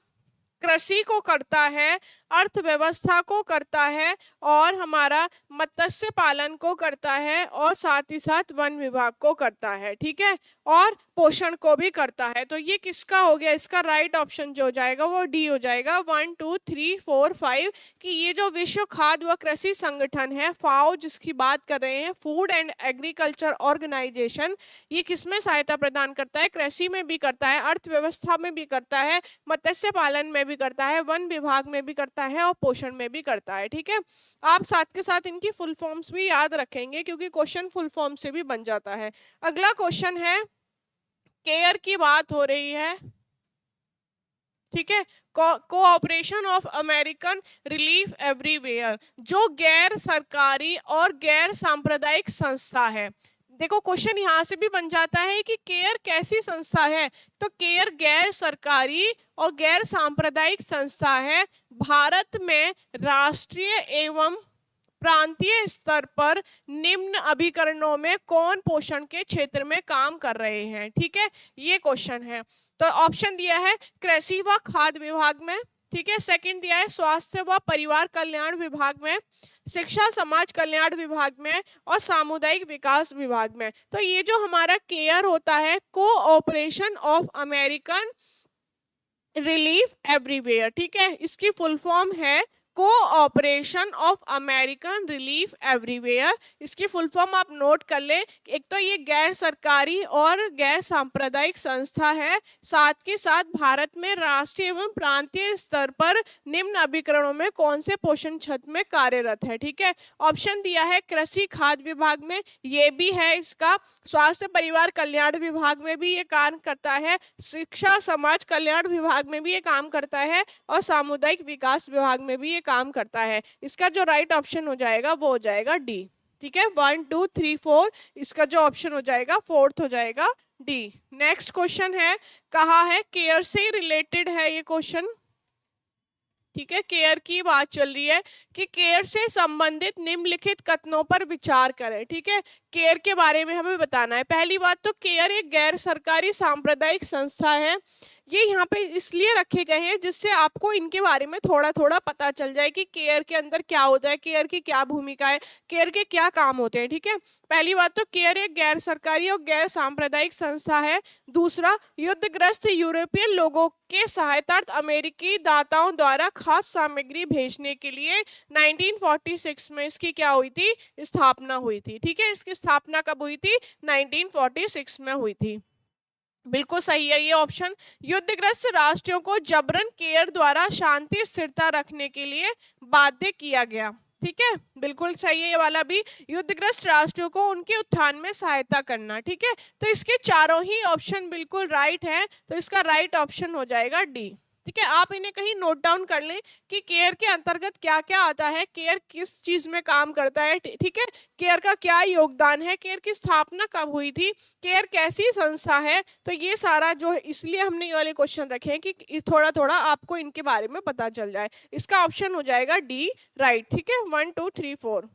कृषि को करता है, अर्थव्यवस्था को करता है और हमारा मत्स्य पालन को करता है और साथ ही साथ वन विभाग को करता है। ठीक है, और पोषण को भी करता है। तो ये किसका हो गया, इसका राइट ऑप्शन जो हो जाएगा वो डी हो जाएगा। 1 2 3 4 5 कि ये जो विश्व खाद्य व कृषि संगठन है फाओ जिसकी बात कर रहे हैं, फूड एंड एग्रीकल्चर ऑर्गेनाइजेशन, ये किसमें सहायता प्रदान करता है, कृषि में भी करता है, अर्थव्यवस्था में भी करता है, मत्स्य पालन में भी करता है, वन विभाग में भी करता है और पोषण में भी करता है। ठीक है, आप साथ के साथ इनकी फुल फॉर्म्स भी याद रखेंगे क्योंकि क्वेश्चन फुल फॉर्म से भी बन जाता है। अगला क्वेश्चन है, केयर की बात हो रही है। ठीक है, cooperation of American relief everywhere जो गैर सरकारी और गैर सांप्रदायिक संस्था है। देखो क्वेश्चन यहाँ से भी बन जाता है कि केयर कैसी संस्था है, तो केयर गैर सरकारी और गैर सांप्रदायिक संस्था है। भारत में राष्ट्रीय एवं प्रांतीय स्तर पर निम्न अभिकरणों में कौन पोषण के क्षेत्र में काम कर रहे हैं। ठीक है, ये क्वेश्चन है। तो ऑप्शन दिया है कृषि व खाद्य विभाग में, ठीक है, सेकंड दिया है स्वास्थ्य व परिवार कल्याण विभाग में, शिक्षा समाज कल्याण विभाग में और सामुदायिक विकास विभाग में। तो ये जो हमारा केयर होता है, cooperation of American relief everywhere, ठीक है, इसकी फुल फॉर्म है cooperation of American relief everywhere. इसकी फुल फॉर्म आप नोट कर ले। एक तो ये गैर सरकारी और गैर सांप्रदायिक संस्था है, साथ के साथ भारत में राष्ट्रीय एवं प्रांतीय स्तर पर निम्न अभिकरणों में कौन से पोषण क्षेत्र में कार्यरत है। ठीक है, ऑप्शन दिया है कृषि खाद्य विभाग में, ये भी है इसका, स्वास्थ्य परिवार कल्याण विभाग में भी ये काम करता है, शिक्षा समाज कल्याण विभाग में भी ये काम करता है और सामुदायिक विकास विभाग में भी काम करता है। इसका जो राइट ऑप्शन हो जाएगा वो हो जाएगा डी। ठीक है, 1 2 3 4 इसका जो ऑप्शन हो जाएगा फोर्थ हो जाएगा डी। नेक्स्ट क्वेश्चन है, कहा है केयर से रिलेटेड है ये क्वेश्चन। ठीक है, केयर की बात चल रही है कि केयर से संबंधित निम्नलिखित कथनों पर विचार करें। ठीक है, केयर के बारे में हमें बताना है। पहली बात तो केयर एक गैर सरकारी सांप्रदायिक संस्था है। ये यहाँ पे इसलिए रखे गए हैं जिससे आपको इनके बारे में थोड़ा थोड़ा पता चल जाए कि केयर के अंदर क्या होता है, केयर की क्या भूमिका है, केयर के क्या काम होते हैं। ठीक है, पहली बात तो केयर एक गैर सरकारी और गैर सांप्रदायिक संस्था है। दूसरा, युद्धग्रस्त यूरोपियन लोगों के सहायतार्थ अमेरिकी दाताओं द्वारा खाद्य सामग्री भेजने के लिए 1946 में इसकी क्या हुई थी, स्थापना हुई थी। ठीक है, इसकी स्थापना कब हुई थी, 1946 में हुई थी। बिल्कुल सही है ये ऑप्शन। युद्धग्रस्त राष्ट्रों को जबरन केयर द्वारा शांति स्थिरता रखने के लिए बाध्य किया गया। ठीक है, बिल्कुल सही है ये वाला भी, युद्धग्रस्त राष्ट्रों को उनके उत्थान में सहायता करना। ठीक है, तो इसके चारों ही ऑप्शन बिल्कुल राइट है, तो इसका राइट ऑप्शन हो जाएगा डी। ठीक है, आप इन्हें कहीं नोट डाउन कर लें कि केयर के अंतर्गत क्या क्या आता है, केयर किस चीज में काम करता है। ठीक है, केयर का क्या योगदान है, केयर की स्थापना कब हुई थी, केयर कैसी संस्था है। तो ये सारा जो है, इसलिए हमने ये वाले क्वेश्चन रखे हैं कि थोड़ा थोड़ा आपको इनके बारे में पता चल जाए। इसका ऑप्शन हो जाएगा डी राइट। ठीक है, 1 2 3 4।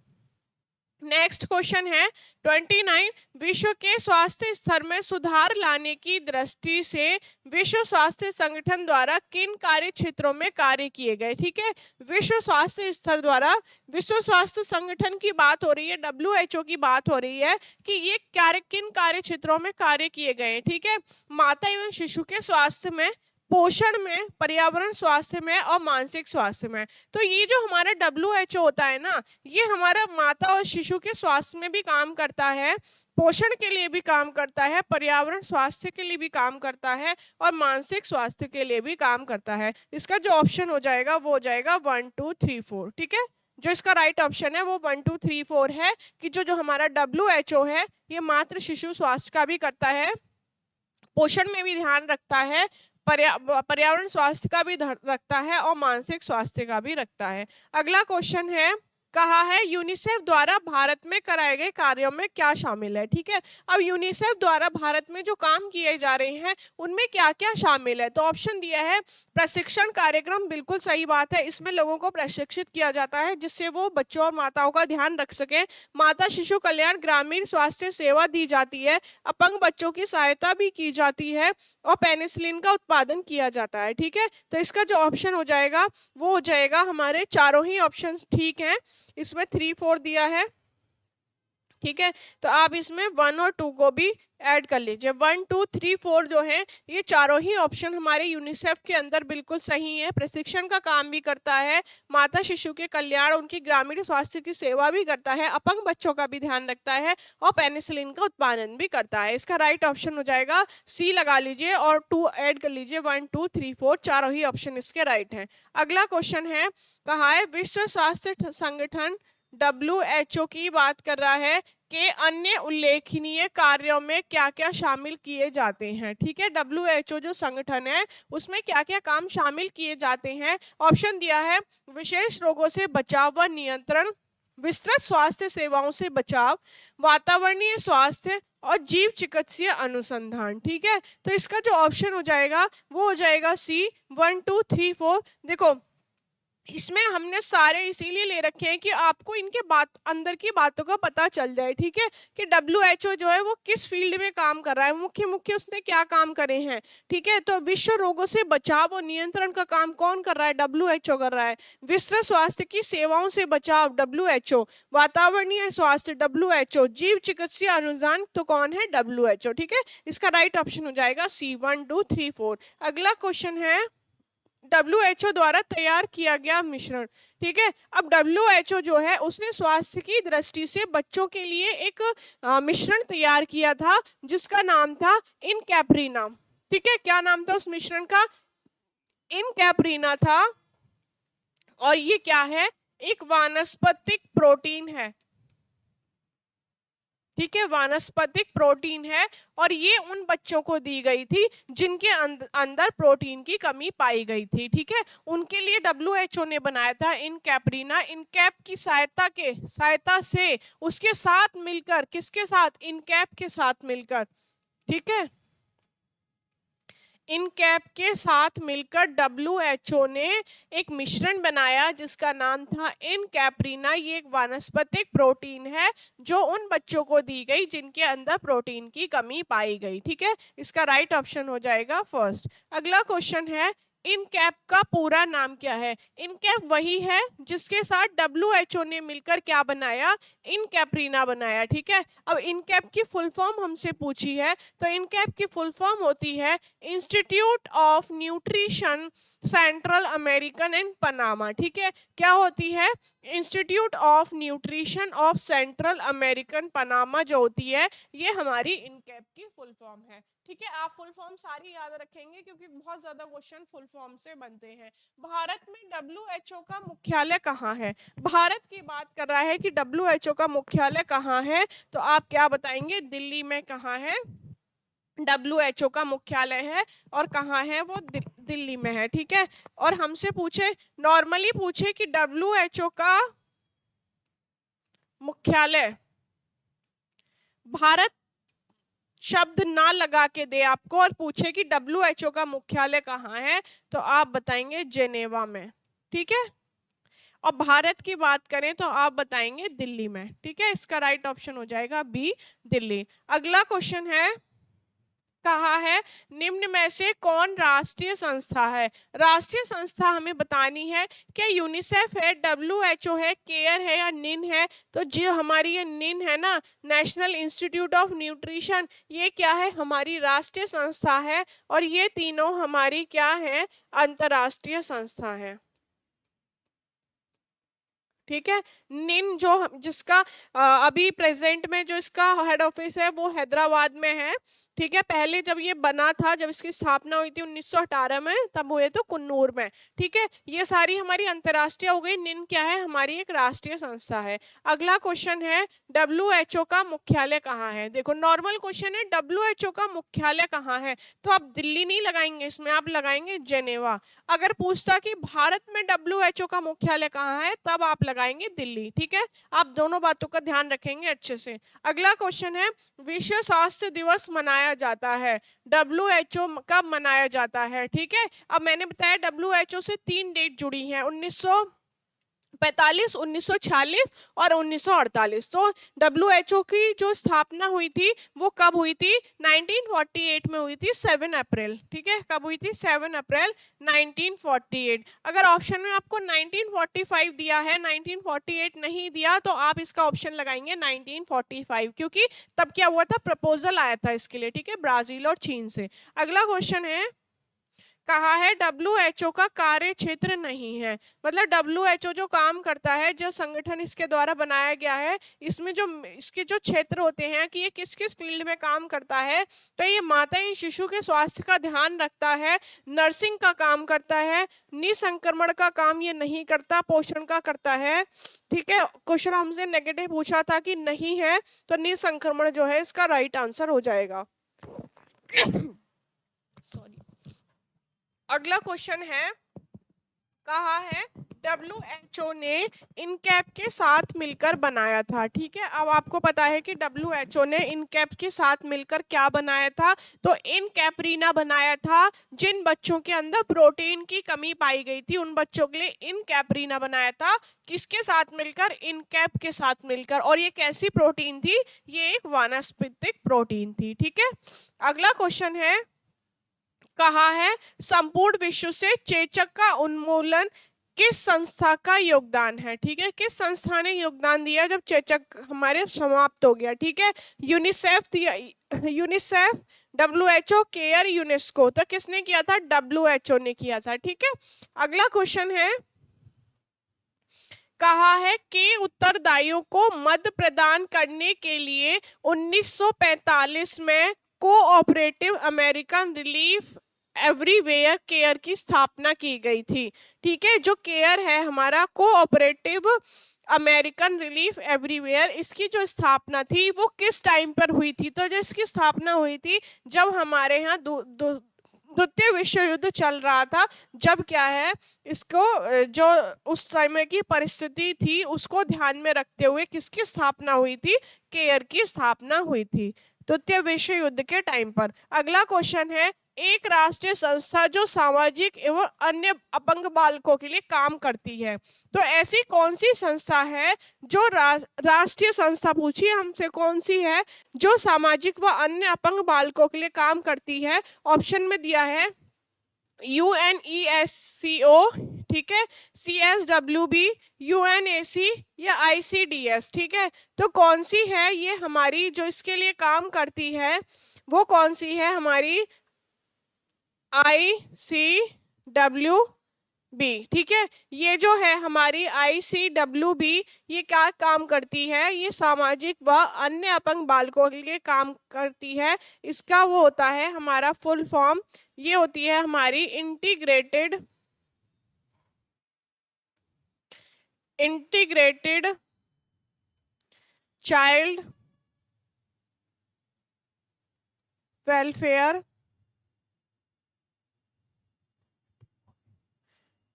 नेक्स्ट क्वेश्चन है 29, विश्व के स्वास्थ्य स्तर में सुधार लाने की दृष्टि से विश्व स्वास्थ्य संगठन द्वारा किन कार्य क्षेत्रों में कार्य किए गए। ठीक है, विश्व स्वास्थ्य स्तर द्वारा विश्व स्वास्थ्य संगठन की बात हो रही है, WHO की बात हो रही है कि ये किन कार्य क्षेत्रों में कार्य किए गए हैं। ठीक है, माता एवं शिशु के स्वास्थ्य में, पोषण में, पर्यावरण स्वास्थ्य में और मानसिक स्वास्थ्य में। तो ये जो हमारा WHO होता है ना, ये हमारा माता और शिशु के स्वास्थ्य में भी काम करता है, पोषण के लिए भी काम करता है, पर्यावरण स्वास्थ्य के लिए भी काम करता है और मानसिक स्वास्थ्य के लिए भी काम करता है। इसका जो ऑप्शन हो जाएगा वो हो जाएगा 1 2 3 4। ठीक है, जो इसका राइट ऑप्शन है वो 1 2 3 4 है कि जो हमारा WHO है ये मातृ शिशु स्वास्थ्य का भी करता है, पोषण में भी ध्यान रखता है, पर्यावरण स्वास्थ्य का भी रखता है और मानसिक स्वास्थ्य का भी रखता है। अगला क्वेश्चन है, कहा है यूनिसेफ द्वारा भारत में कराए गए कार्यों में क्या शामिल है। ठीक है, अब यूनिसेफ द्वारा भारत में जो काम किए जा रहे हैं उनमें क्या क्या शामिल है। तो ऑप्शन दिया है प्रशिक्षण कार्यक्रम, बिल्कुल सही बात है, इसमें लोगों को प्रशिक्षित किया जाता है जिससे वो बच्चों और माताओं का ध्यान रख सके। माता शिशु कल्याण ग्रामीण स्वास्थ्य सेवा दी जाती है, अपंग बच्चों की सहायता भी की जाती है और पेनिसिलिन का उत्पादन किया जाता है। ठीक है, तो इसका जो ऑप्शन हो जाएगा वो हो जाएगा, हमारे चारों ही ऑप्शन ठीक हैं, इसमें 3 4 दिया है। ठीक है, तो आप इसमें 1 और 2 को भी ऐड कर लीजिए। 1 2 3 4 जो है ये चारों ही ऑप्शन हमारे यूनिसेफ के अंदर बिल्कुल सही है। प्रशिक्षण का काम भी करता है, माता शिशु के कल्याण उनकी ग्रामीण स्वास्थ्य की सेवा भी करता है, अपंग बच्चों का भी ध्यान रखता है और पेनिसिलिन का उत्पादन भी करता है। इसका राइट ऑप्शन हो जाएगा सी, लगा लीजिए और 2 ऐड कर लीजिए। 1 2 3 4 चारों ही ऑप्शन इसके राइट हैं। अगला क्वेश्चन है, कहा है विश्व स्वास्थ्य संगठन WHO की बात कर रहा है कि अन्य उल्लेखनीय कार्यों में क्या क्या शामिल किए जाते हैं। ठीक है, WHO जो संगठन है उसमें क्या क्या काम शामिल किए जाते हैं। ऑप्शन दिया है विशेष रोगों से बचाव व नियंत्रण, विस्तृत स्वास्थ्य सेवाओं से बचाव, वातावरणीय स्वास्थ्य और जीव चिकित्सीय अनुसंधान। ठीक है, तो इसका जो ऑप्शन हो जाएगा वो हो जाएगा सी, 1 2 3 4। देखो इसमें हमने सारे इसीलिए ले रखे हैं कि आपको इनके अंदर की बातों का पता चल जाए। ठीक है, कि WHO जो है वो किस फील्ड में काम कर रहा है, मुख्य मुख्य उसने क्या काम करे हैं। ठीक है, तो विश्व रोगों से बचाव और नियंत्रण का काम कौन कर रहा है, WHO कर रहा है। विस्तृत स्वास्थ्य की सेवाओं से बचाव WHO, वातावरणीय स्वास्थ्य WHO, जीव चिकित्सीय अनुसंधान तो कौन है, WHO। ठीक है, इसका राइट ऑप्शन हो जाएगा सी, 1 2 3 4। अगला क्वेश्चन है WHO द्वारा तैयार किया गया मिश्रण। ठीक है, अब WHO जो है उसने स्वास्थ्य की दृष्टि से बच्चों के लिए एक मिश्रण तैयार किया था जिसका नाम था इनकैप्रिना। ठीक है, क्या नाम था उस मिश्रण का, इनकैप्रिना था। और ये क्या है, एक वानस्पतिक प्रोटीन है। ठीक है, वानस्पतिक प्रोटीन है और ये उन बच्चों को दी गई थी जिनके अंदर प्रोटीन की कमी पाई गई थी। ठीक है, उनके लिए WHO ने बनाया था इनकैप्रिना। इनकैप की सहायता से उसके साथ मिलकर, किसके साथ, इनकैप के साथ मिलकर। ठीक है, इनकैप के साथ मिलकर WHO ने एक मिश्रण बनाया जिसका नाम था इनकैप्रिना। ये एक वानस्पतिक प्रोटीन है जो उन बच्चों को दी गई जिनके अंदर प्रोटीन की कमी पाई गई। ठीक है, इसका राइट ऑप्शन हो जाएगा फर्स्ट। अगला क्वेश्चन है, इनकैप का पूरा नाम क्या है। इनकैप वही है जिसके साथ WHO ने मिलकर क्या बनाया, इनकैप्रिना बनाया। ठीक है, अब इनकैप की फुल फॉर्म हमसे पूछी है तो इनकैप की फुल फॉर्म होती है institute of nutrition central American and Panama. ठीक है, क्या होती है, institute of nutrition of central American Panama जो होती है ये हमारी इनकैप की फुल फॉर्म है। ठीक है, आप फुल फॉर्म सारी याद रखेंगे क्योंकि बहुत ज्यादा क्वेश्चन फुल फॉर्म से बनते हैं। भारत में WHO का मुख्यालय कहाँ है, भारत की बात कर रहा है कि WHO का मुख्यालय कहाँ है, तो आप क्या बताएंगे, दिल्ली में कहाँ है WHO का मुख्यालय है और कहाँ है वो, दिल्ली में है। ठीक है, और हमसे पूछे, नॉर्मली पूछे कि WHO का मुख्यालय, भारत शब्द ना लगा के दे आपको और पूछे कि WHO का मुख्यालय कहाँ है तो आप बताएंगे जेनेवा में। ठीक है, और भारत की बात करें तो आप बताएंगे दिल्ली में। ठीक है, इसका राइट ऑप्शन हो जाएगा बी, दिल्ली। अगला क्वेश्चन है, कहा है निम्न में से कौन राष्ट्रीय संस्था है? राष्ट्रीय संस्था हमें बतानी है। क्या यूनिसेफ है, WHO है, केयर है या निन है? तो जो हमारी ये निन है ना, नेशनल इंस्टीट्यूट ऑफ न्यूट्रिशन, ये क्या है? हमारी राष्ट्रीय संस्था है। और ये तीनों हमारी क्या है? अंतरराष्ट्रीय संस्था है। ठीक है। निन जो जिसका अभी प्रेजेंट में जो इसका हेड ऑफिस है वो हैदराबाद में है। ठीक है। पहले जब ये बना था, जब इसकी स्थापना हुई थी 1918 में, तब हुए तो कुन्नूर में। ठीक है। ये सारी हमारी अंतर्राष्ट्रीय हो गई। निन क्या है? हमारी एक राष्ट्रीय संस्था है। अगला क्वेश्चन है WHO का मुख्यालय कहाँ है? देखो नॉर्मल क्वेश्चन है, WHO का मुख्यालय कहाँ है? तो आप दिल्ली नहीं लगाएंगे इसमें, आप लगाएंगे जेनेवा। अगर पूछता कि भारत में WHO का मुख्यालय कहाँ है, तब आप लगाएंगे दिल्ली। ठीक है। आप दोनों बातों का ध्यान रखेंगे अच्छे से। अगला क्वेश्चन है विश्व स्वास्थ्य दिवस मनाया जाता है, WHO कब मनाया जाता है? ठीक है। अब मैंने बताया WHO से 3 डेट जुड़ी हैं, 1945, 1946 और 1948। तो WHO की जो स्थापना हुई थी वो कब हुई थी? 1948 में हुई थी, 7 अप्रैल। ठीक है। कब हुई थी? 7 अप्रैल 1948। अगर ऑप्शन में आपको 1945 दिया है, 1948 नहीं दिया, तो आप इसका ऑप्शन लगाएंगे 1945, क्योंकि तब क्या हुआ था? प्रपोजल आया था इसके लिए। ठीक है। ब्राजील और चीन से। अगला क्वेश्चन है, कहा है WHO का कार्य क्षेत्र नहीं है। मतलब WHO जो काम करता है, जो संगठन इसके द्वारा बनाया गया है, इसमें जो इसके जो क्षेत्र होते हैं कि ये किस किस फील्ड में काम करता है, तो ये माता एवं शिशु के स्वास्थ्य का ध्यान रखता है, नर्सिंग का काम करता है, निसंक्रमण का काम ये नहीं करता, पोषण का करता है। ठीक है। क्वेश्चन हमसे नेगेटिव पूछा था कि नहीं है, तो निसंक्रमण जो है इसका राइट आंसर हो जाएगा। सॉरी। अगला क्वेश्चन है, कहा है WHO ने इनकैप के साथ मिलकर बनाया था। ठीक है। अब आपको पता है कि WHO ने इनकैप के साथ मिलकर क्या बनाया था? तो इनकैपरीना बनाया था। जिन बच्चों के अंदर प्रोटीन की कमी पाई गई थी, उन बच्चों के लिए इनकैपरीना बनाया था। किसके साथ मिलकर? इनकैप के साथ मिलकर। और ये कैसी प्रोटीन थी? ये एक वानस्पतिक प्रोटीन थी। ठीक है। अगला क्वेश्चन है, कहा है संपूर्ण विश्व से चेचक का उन्मूलन किस संस्था का योगदान है? ठीक है। किस संस्था ने योगदान दिया जब चेचक हमारे समाप्त हो गया? ठीक है। UNICEF, WHO, care, UNESCO. तो किसने किया था? WHO ने किया था। ठीक है। अगला क्वेश्चन है, कहा है कि उत्तरदायियों को मद प्रदान करने के लिए 1945 में cooperative American relief everywhere care की स्थापना की गई थी। ठीक है। जो केयर है हमारा, कोऑपरेटिव अमेरिकन रिलीफ एवरीवेयर, इसकी जो स्थापना थी वो किस टाइम पर हुई थी? तो जो इसकी स्थापना हुई थी जब हमारे यहाँ द्वितीय विश्व युद्ध चल रहा था। जब क्या है, इसको जो उस समय की परिस्थिति थी उसको ध्यान में रखते हुए किसकी स्थापना हुई थी? केयर की स्थापना हुई थी द्वितीय विश्व युद्ध के टाइम पर। अगला क्वेश्चन है, एक राष्ट्रीय संस्था जो सामाजिक एवं अन्य अपंग बालकों के लिए काम करती है, तो ऐसी कौन सी संस्था है जो राष्ट्रीय संस्था पूछी हमसे कौन सी है जो सामाजिक व अन्य अपंग बालकों के लिए काम करती है? ऑप्शन में दिया है UNESCO, ठीक है, CSWB, UNAC या ICDS। ठीक है। तो कौन सी है ये हमारी जो इसके लिए काम करती है? वो कौन सी है? हमारी ICWB। ठीक है। ये जो है हमारी ICWB, ये क्या काम करती है? ये सामाजिक व अन्य अपंग बालकों के लिए काम करती है। इसका वो होता है हमारा फुल फॉर्म, ये होती है हमारी इंटीग्रेटेड चाइल्ड वेलफेयर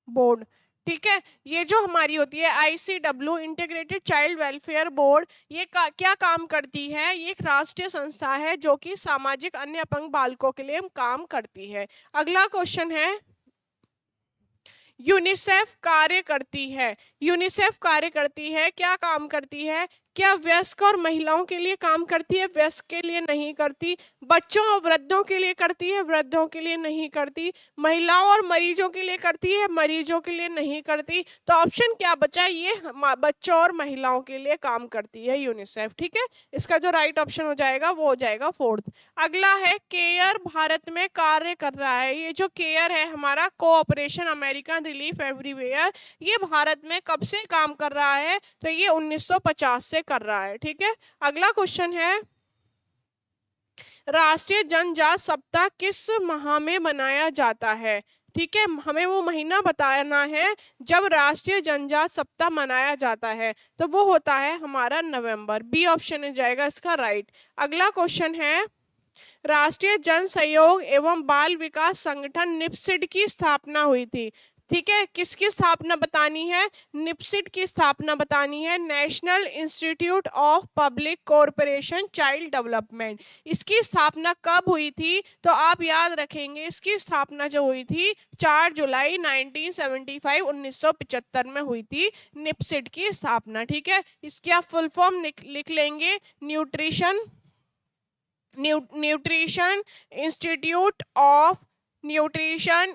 बोर्ड। ठीक है। ये जो हमारी होती है ICW, integrated child welfare board, ये क्या काम करती है? ये एक राष्ट्रीय संस्था है जो कि सामाजिक अन्य अपंग बालकों के लिए काम करती है। अगला क्वेश्चन है, यूनिसेफ कार्य करती है। यूनिसेफ कार्य करती है, क्या काम करती है? क्या वयस्क और महिलाओं के लिए काम करती है? वयस्क के लिए नहीं करती। बच्चों और वृद्धों के लिए करती है? वृद्धों के लिए नहीं करती। महिलाओं और मरीजों के लिए करती है? मरीजों के लिए नहीं करती। तो ऑप्शन क्या बचा? ये बच्चों और महिलाओं के लिए काम करती है यूनिसेफ। ठीक है, इसका जो राइट ऑप्शन हो जाएगा वो हो जाएगा फोर्थ। अगला है केयर भारत में कार्य कर रहा है। ये जो केयर है हमारा, कोऑपरेशन अमेरिकन रिलीफ एवरीवेयर, ये भारत में कब से काम कर रहा है? तो ये 1950 से कर रहा है। ठीक है, अगला क्वेश्चन है राष्ट्रीय जनजाति सप्ताह किस माह में मनाया जाता है? ठीक है, हमें वो महीना बताना है जब राष्ट्रीय जनजाति सप्ताह मनाया जाता है, तो वो होता है हमारा नवंबर। बी ऑप्शन हो जाएगा इसका राइट। अगला क्वेश्चन है राष्ट्रीय जन सहयोग एवं बाल विकास संगठन निपसिड की स्थापना हुई थी। ठीक है, किसकी स्थापना बतानी है? निपसिड की स्थापना बतानी है, national institute of public corporation child development. इसकी स्थापना कब हुई थी? तो आप याद रखेंगे इसकी स्थापना जो हुई थी 4 जुलाई 1975 1975 में हुई थी निपसिड की स्थापना। ठीक है, इसकी आप फुल फॉर्म लिख लेंगे, nutrition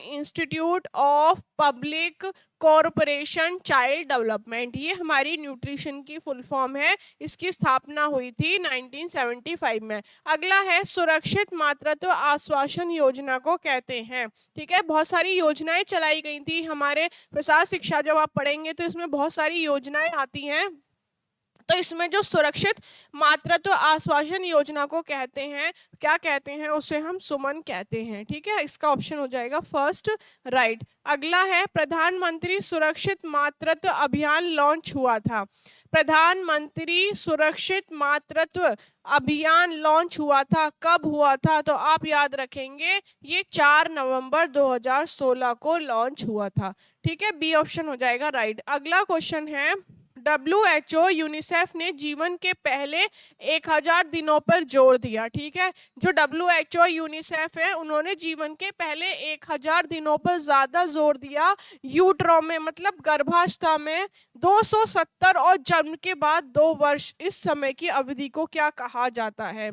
institute of public corporation child development. ये हमारी न्यूट्रिशन की फुल फॉर्म है। इसकी स्थापना हुई थी 1975 में। अगला है सुरक्षित मातृत्व आश्वासन योजना को कहते हैं। ठीक है, बहुत सारी योजनाएं चलाई गई थी हमारे प्रसार शिक्षा, जब आप पढ़ेंगे तो इसमें बहुत सारी योजनाएं आती हैं। तो इसमें जो सुरक्षित मातृत्व आश्वासन योजना को कहते हैं, क्या कहते हैं? उसे हम सुमन कहते हैं। ठीक है, इसका ऑप्शन हो जाएगा फर्स्ट राइट। अगला है प्रधानमंत्री सुरक्षित मातृत्व अभियान लॉन्च हुआ था। प्रधानमंत्री सुरक्षित मातृत्व अभियान लॉन्च हुआ था, कब हुआ था? तो आप याद रखेंगे ये 4 नवंबर 2016 को लॉन्च हुआ था। ठीक है, बी ऑप्शन हो जाएगा राइट। अगला क्वेश्चन है WHO यूनिसेफ ने जीवन के पहले 1000 दिनों पर जोर दिया। ठीक है, जो WHO यूनिसेफ है उन्होंने जीवन के पहले 1000 दिनों पर ज्यादा जोर दिया। यूट्रो में मतलब गर्भावस्था में 270 और जन्म के बाद 2 वर्ष, इस समय की अवधि को क्या कहा जाता है?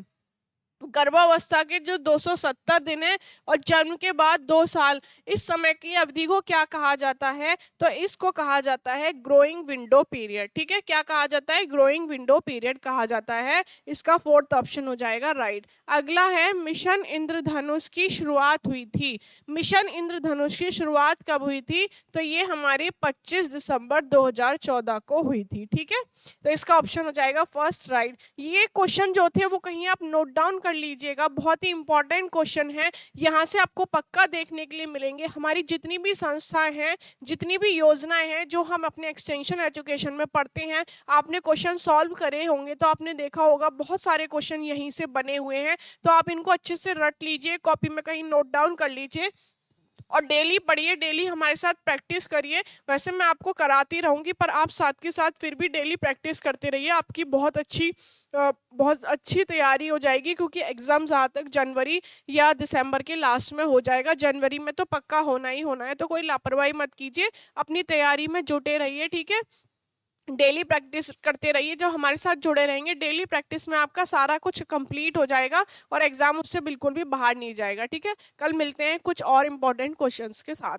गर्भावस्था के जो 270 दिन है और जन्म के बाद 2 साल, इस समय की अवधि को क्या कहा जाता है? तो इसको कहा जाता है ग्रोइंग विंडो पीरियड। ठीक है, क्या कहा जाता है? ग्रोइंग विंडो पीरियड कहा जाता है। इसका फोर्थ ऑप्शन हो जाएगा राइट। अगला है मिशन इंद्रधनुष की शुरुआत हुई थी। मिशन इंद्रधनुष की शुरुआत कब हुई थी? तो ये हमारी 25 दिसंबर 2014 को हुई थी। ठीक है, तो इसका ऑप्शन हो जाएगा फर्स्ट राइट। ये क्वेश्चन जो थे वो कहीं आप नोट डाउन कर लीजिएगा, बहुत ही इंपॉर्टेंट क्वेश्चन है। यहाँ से आपको पक्का देखने के लिए मिलेंगे। हमारी जितनी भी संस्थाएं हैं, जितनी भी योजनाएं हैं जो हम अपने एक्सटेंशन एजुकेशन में पढ़ते हैं, आपने क्वेश्चन सॉल्व करे होंगे तो आपने देखा होगा बहुत सारे क्वेश्चन यहीं से बने हुए हैं। तो आप इनको अच्छे से रट लीजिए, कॉपी में कहीं नोट डाउन कर लीजिए और डेली पढ़िए, डेली हमारे साथ प्रैक्टिस करिए। वैसे मैं आपको कराती रहूंगी पर आप साथ के साथ फिर भी डेली प्रैक्टिस करते रहिए, आपकी बहुत अच्छी तैयारी हो जाएगी। क्योंकि एग्जाम जहाँ तक जनवरी या दिसंबर के लास्ट में हो जाएगा, जनवरी में तो पक्का होना ही होना है। तो कोई लापरवाही मत कीजिए, अपनी तैयारी में जुटे रहिए। ठीक है, डेली प्रैक्टिस करते रहिए। जब हमारे साथ जुड़े रहेंगे डेली प्रैक्टिस में आपका सारा कुछ कंप्लीट हो जाएगा और एग्जाम उससे बिल्कुल भी बाहर नहीं जाएगा। ठीक है, कल मिलते हैं कुछ और इम्पोर्टेंट क्वेश्चंस के साथ।